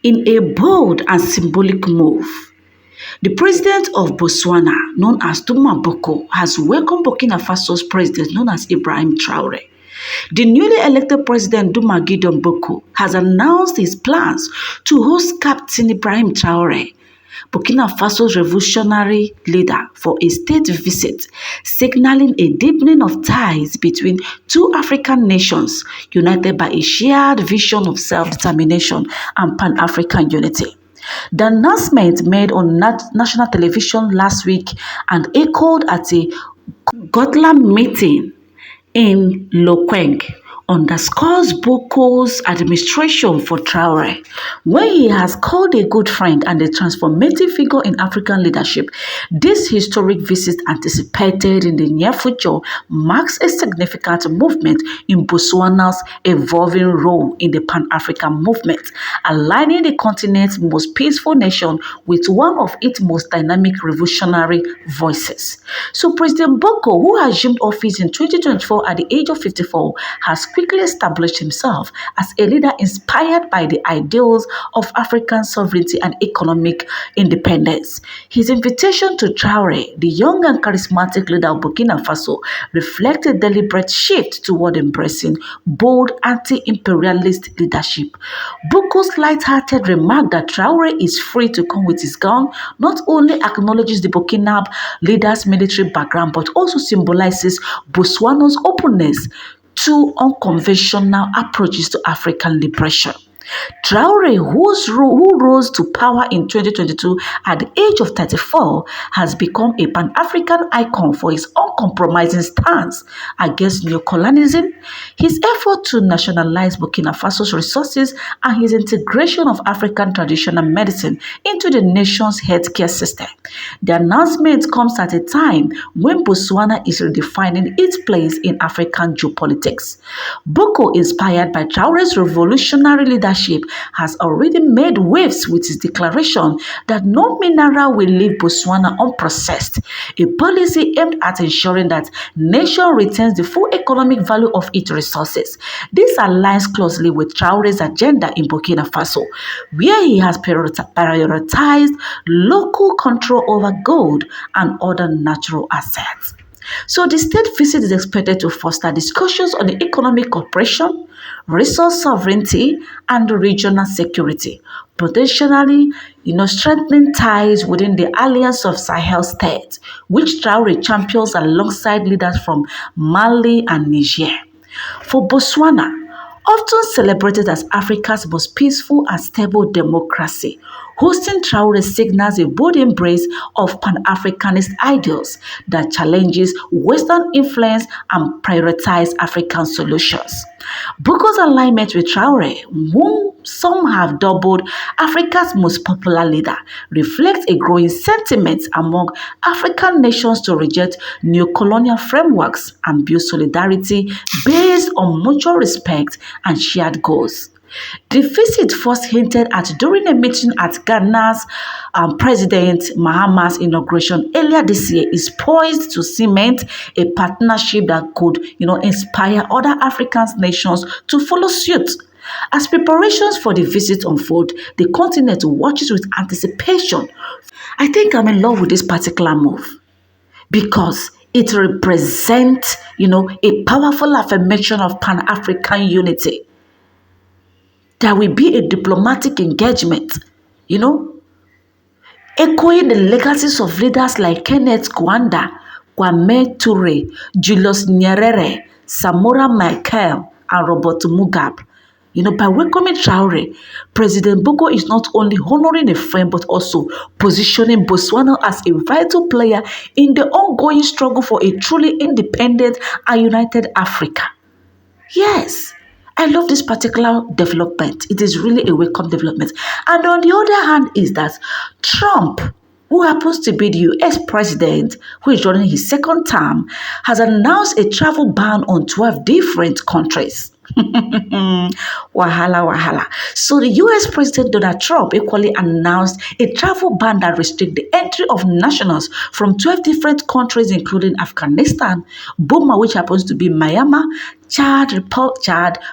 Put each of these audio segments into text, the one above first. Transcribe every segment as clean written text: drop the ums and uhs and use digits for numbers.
In a bold and symbolic move, the president of Botswana, known as Duma Boko, has welcomed Burkina Faso's president, known as Ibrahim Traore. The newly elected president Duma Boko has announced his plans to host Captain Ibrahim Traore, Burkina Faso's revolutionary leader, for a state visit, signaling a deepening of ties between two African nations united by a shared vision of self-determination and Pan-African unity. The announcement made on national television last week and echoed at a Gotland meeting in Loqueng underscores Boko's administration for Traore, where he has called a good friend and a transformative figure in African leadership. This historic visit, anticipated in the near future, marks a significant movement in Botswana's evolving role in the Pan-African movement, aligning the continent's most peaceful nation with one of its most dynamic revolutionary voices. So President Boko, who assumed office in 2024 at the age of 54, has quickly established himself as a leader inspired by the ideals of African sovereignty and economic independence. His invitation to Traore, the young and charismatic leader of Burkina Faso, reflects a deliberate shift toward embracing bold anti-imperialist leadership. Boko's light-hearted remark that Traore is free to come with his gun not only acknowledges the Burkina leader's military background but also symbolizes Botswana's openness to unconventional approaches to African liberation. Traore, who rose to power in 2022 at the age of 34, has become a Pan-African icon for his uncompromising stance against neocolonialism, his effort to nationalize Burkina Faso's resources, and his integration of African traditional medicine into the nation's healthcare system. The announcement comes at a time when Botswana is redefining its place in African geopolitics. Boko, inspired by Traore's revolutionary leadership, has already made waves with his declaration that no mineral will leave Botswana unprocessed, a policy aimed at ensuring that nation retains the full economic value of its resources. This aligns closely with Traore's agenda in Burkina Faso, where he has prioritized local control over gold and other natural assets. So the state visit is expected to foster discussions on the economic cooperation, resource sovereignty, and regional security, potentially strengthening ties within the Alliance of Sahel states, which Traore champions alongside leaders from Mali and Niger. For Botswana, often celebrated as Africa's most peaceful and stable democracy, hosting Traore signals a bold embrace of Pan-Africanist ideals that challenges Western influence and prioritize African solutions. Boko's alignment with Traore, whom some have dubbed Africa's most popular leader, reflects a growing sentiment among African nations to reject neocolonial frameworks and build solidarity based on mutual respect and shared goals. The visit first hinted at during a meeting at Ghana's President Mahama's inauguration earlier this year is poised to cement a partnership that could, inspire other African nations to follow suit. As preparations for the visit unfold, the continent watches with anticipation. I think I'm in love with this particular move because it represents, a powerful affirmation of Pan-African unity. There will be a diplomatic engagement, echoing the legacies of leaders like Kenneth Kaunda, Kwame Ture, Julius Nyerere, Samora Machel, and Robert Mugabe. By welcoming Traore, President Boko is not only honoring a friend but also positioning Botswana as a vital player in the ongoing struggle for a truly independent and united Africa. Yes, I love this particular development. It is really a welcome development. And on the other hand is that Trump, who happens to be the US president, who is running his second term, has announced a travel ban on 12 different countries. Wahala. So the US President Donald Trump equally announced a travel ban that restricts the entry of nationals from 12 different countries, including Afghanistan, Burma, which happens to be Myanmar, Chad,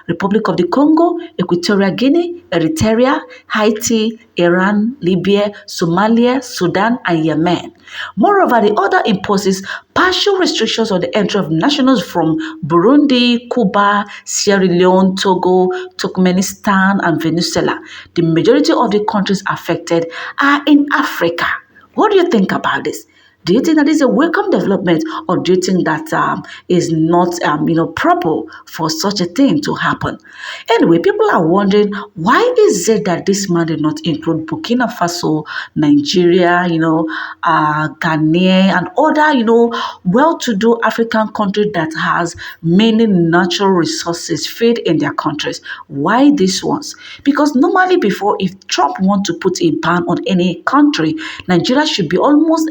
Republic of the Congo, Equatorial Guinea, Eritrea, Haiti, Iran, Libya, Somalia, Sudan, and Yemen. Moreover, the order imposes partial restrictions on the entry of nationals from Burundi, Cuba, Sierra Leone, Togo, Turkmenistan, and Venezuela. The majority of the countries affected are in Africa. What do you think about this? Do you think that is a welcome development, or do you think that is not, proper for such a thing to happen? Anyway, people are wondering, why is it that this man did not include Burkina Faso, Nigeria, Ghana, and other, well-to-do African countries that has many natural resources feed in their countries? Why these ones? Because normally before, if Trump want to put a ban on any country, Nigeria should be almost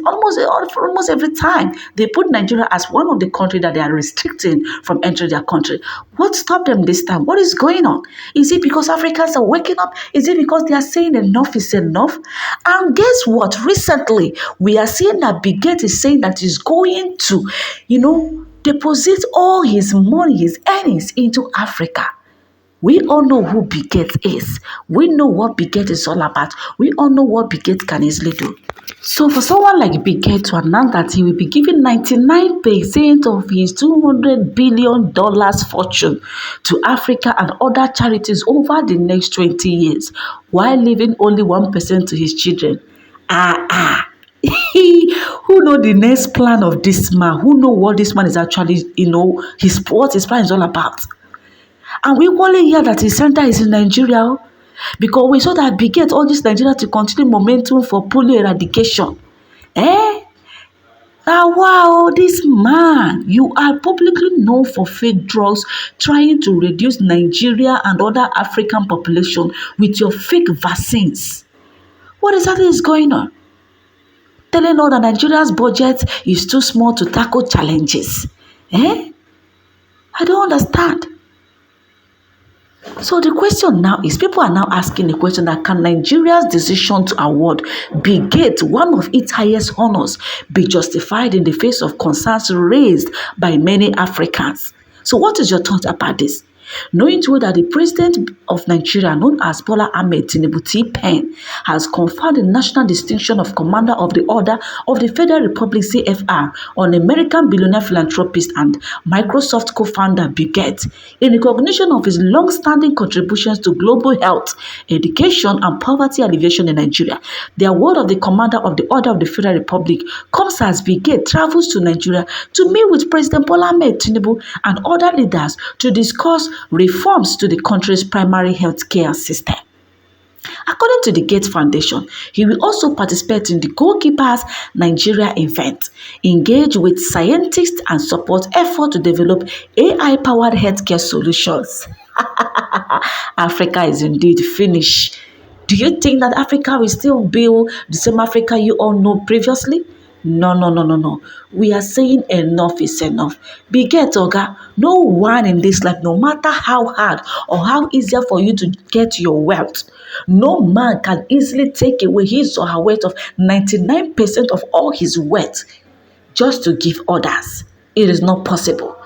every time they put Nigeria as one of the countries that they are restricting from entering their country. What stopped them this time? What is going on? Is it because Africans are waking up? Is it because they are saying enough is enough? And guess what? Recently, we are seeing that Bill Gates is saying that he's going to, deposit all his money, his earnings into Africa. We all know who Bill Gates is. We know what Bill Gates is all about. We all know what Bill Gates can easily do. So for someone like Bill Gates to announce that he will be giving 99% of his $200 billion fortune to Africa and other charities over the next 20 years, while leaving only 1% to his children. Who know the next plan of this man? Who know what this man is actually, what his plan is all about? And we only hear that his center is in Nigeria, because we saw that Bill Gates all this Nigeria to continue momentum for polio eradication. Now, wow, this man, you are publicly known for fake drugs, trying to reduce Nigeria and other African population with your fake vaccines. What exactly is going on? Telling all that Nigeria's budget is too small to tackle challenges. I don't understand. So the question now is, people are now asking the question that can Nigeria's decision to award Bill Gates one of its highest honors be justified in the face of concerns raised by many Africans? So what is your thought about this? Knowing too that the president of Nigeria, known as Bola Ahmed Tinubu TPEN, has conferred the national distinction of Commander of the Order of the Federal Republic CFR on American billionaire philanthropist and Microsoft co-founder Bill Gates in recognition of his long-standing contributions to global health, education, and poverty alleviation in Nigeria. The award of the Commander of the Order of the Federal Republic comes as Bill Gates travels to Nigeria to meet with President Bola Ahmed Tinubu and other leaders to discuss reforms to the country's primary health care system. According to the Gates Foundation, he will also participate in the Goalkeepers Nigeria event, engage with scientists, and support efforts to develop AI-powered healthcare solutions. Africa is indeed finished. Do you think that Africa will still be the same Africa you all know previously? No. We are saying enough is enough. Bill Gates, Oga, no one in this life, no matter how hard or how easier for you to get your wealth, no man can easily take away his or her wealth of 99% of all his wealth just to give others. It is not possible.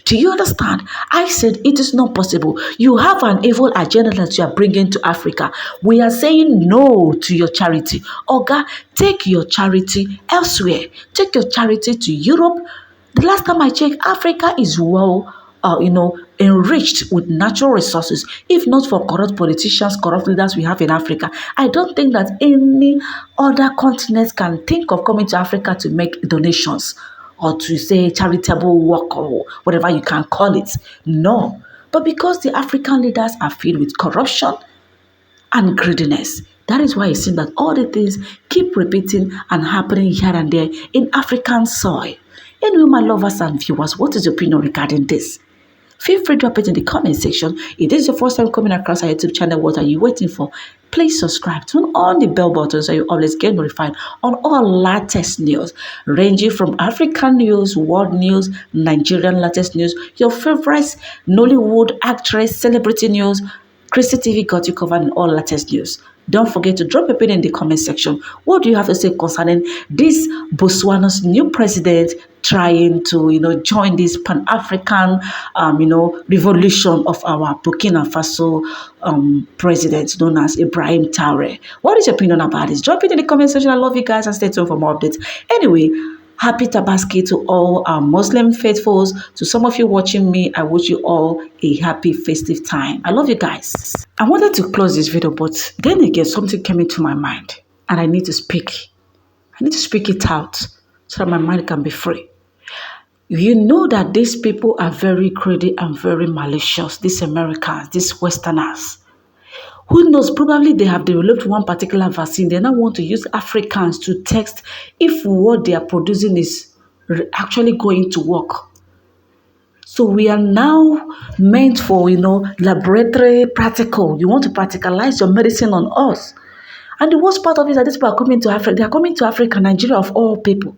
Do you understand? I said it is not possible. You have an evil agenda that you are bringing to Africa. We are saying no to your charity. Oga, take your charity elsewhere. Take your charity to Europe. The last time I checked, Africa is well, enriched with natural resources. If not for corrupt politicians, corrupt leaders we have in Africa, I don't think that any other continent can think of coming to Africa to make donations or to say charitable work or whatever you can call it. No. But because the African leaders are filled with corruption and greediness, that is why it seems that all the things keep repeating and happening here and there in African soil. Anyway, my lovers and viewers, what is your opinion regarding this? Feel free to drop it in the comment section. If this is your first time coming across our YouTube channel, what are you waiting for? Please subscribe, turn on the bell button so you always get notified on all latest news, ranging from African news, world news, Nigerian latest news, your favorites, Nollywood actress, celebrity news. Christy TV got you covered in all latest news. Don't forget to drop a pin in the comment section. What do you have to say concerning this Botswana's new president trying to, join this Pan-African, revolution of our Burkina Faso president known as Ibrahim Traore? What is your opinion about this? Drop it in the comment section. I love you guys and stay tuned for more updates. Anyway, happy Tabaski to all our Muslim faithfuls. To some of you watching me, I wish you all a happy festive time. I love you guys. I wanted to close this video, but then again, something came into my mind and I need to speak. I need to speak it out so that my mind can be free. You know that these people are very greedy and very malicious, these Americans, these Westerners. Who knows, probably they have developed one particular vaccine. They now want to use Africans to test if what they are producing is actually going to work. So we are now meant for, laboratory practical. You want to practicalize your medicine on us. And the worst part of it is that these people are coming to Africa. They are coming to Africa, Nigeria of all people.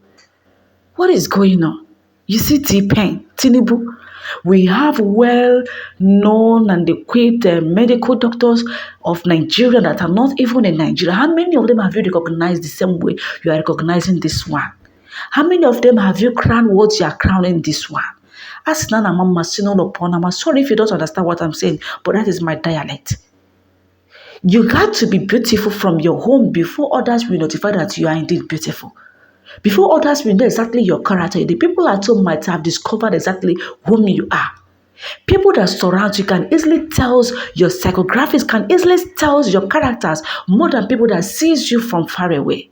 What is going on? You see Tinubu. We have well-known and equipped medical doctors of Nigeria that are not even in Nigeria. How many of them have you recognized the same way you are recognizing this one? How many of them have you crowned what you are crowning this one? I'm sorry if you don't understand what I'm saying, but that is my dialect. You got to be beautiful from your home before others will notify that you are indeed beautiful. Before others will know exactly your character, the people at home might have discovered exactly whom you are. People that surround you can easily tell your psychographics, can easily tell your characters more than people that sees you from far away.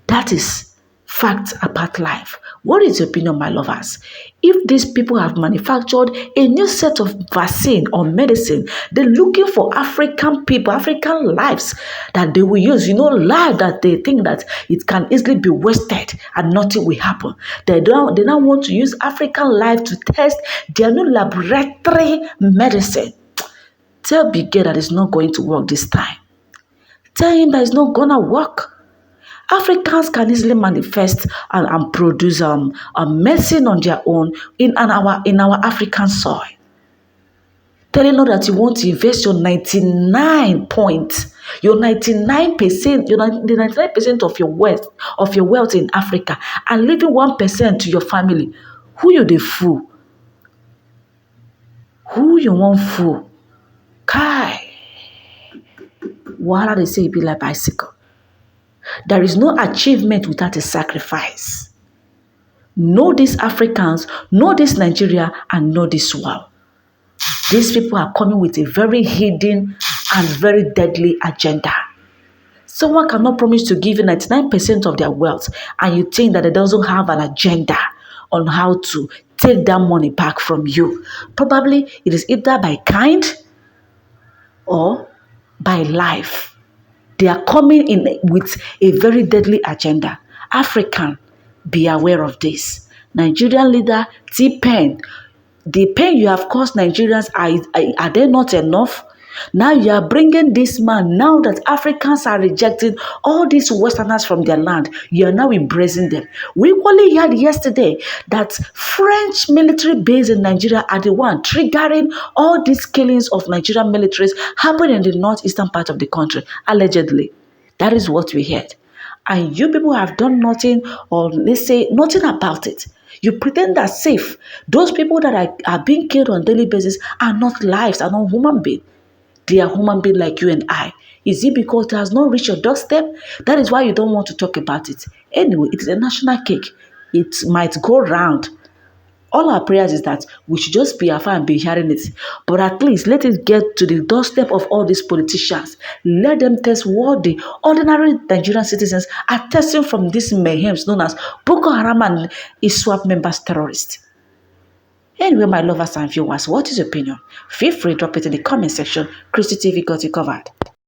That is fact about life. What is your opinion, my lovers? If these people have manufactured a new set of vaccine or medicine, they're looking for African people, African lives that they will use, life that they think that it can easily be wasted and nothing will happen. They now want to use African life to test their new laboratory medicine. Tell Big Gay that it's not going to work this time. Tell him that it's not gonna work. Africans can easily manifest and produce medicine on their own in our African soil. Telling us that you want to invest your 99% of your wealth in Africa and leaving 1% to your family. Who you the fool? Who you want fool? Kai. Why they say it be like bicycle? There is no achievement without a sacrifice. Know these Africans, know this Nigeria, and know this world. These people are coming with a very hidden and very deadly agenda. Someone cannot promise to give you 99% of their wealth, and you think that they doesn't have an agenda on how to take that money back from you. Probably it is either by kind or by life. They are coming in with a very deadly agenda. African, be aware of this. Nigerian leader, T-Pen, the pain you have caused Nigerians, are they not enough? Now you are bringing this man, now that Africans are rejecting all these Westerners from their land, you are now embracing them. We equally heard yesterday that French military base in Nigeria are the one triggering all these killings of Nigerian militaries happening in the northeastern part of the country, allegedly. That is what we heard. And you people have done nothing, or let's say nothing about it. You pretend that safe. Those people that are being killed on a daily basis are not lives, are not human beings. They are human beings like you and I. Is it because it has not reached your doorstep? That is why you don't want to talk about it. Anyway, it is a national cake. It might go round. All our prayers is that we should just be afar and be hearing it. But at least let it get to the doorstep of all these politicians. Let them test what the ordinary Nigerian citizens are testing from these mayhems known as Boko Haram and ISWAP members terrorists. Anyway, my lovers and viewers, what is your opinion? Feel free to drop it in the comment section. Christy TV got you covered.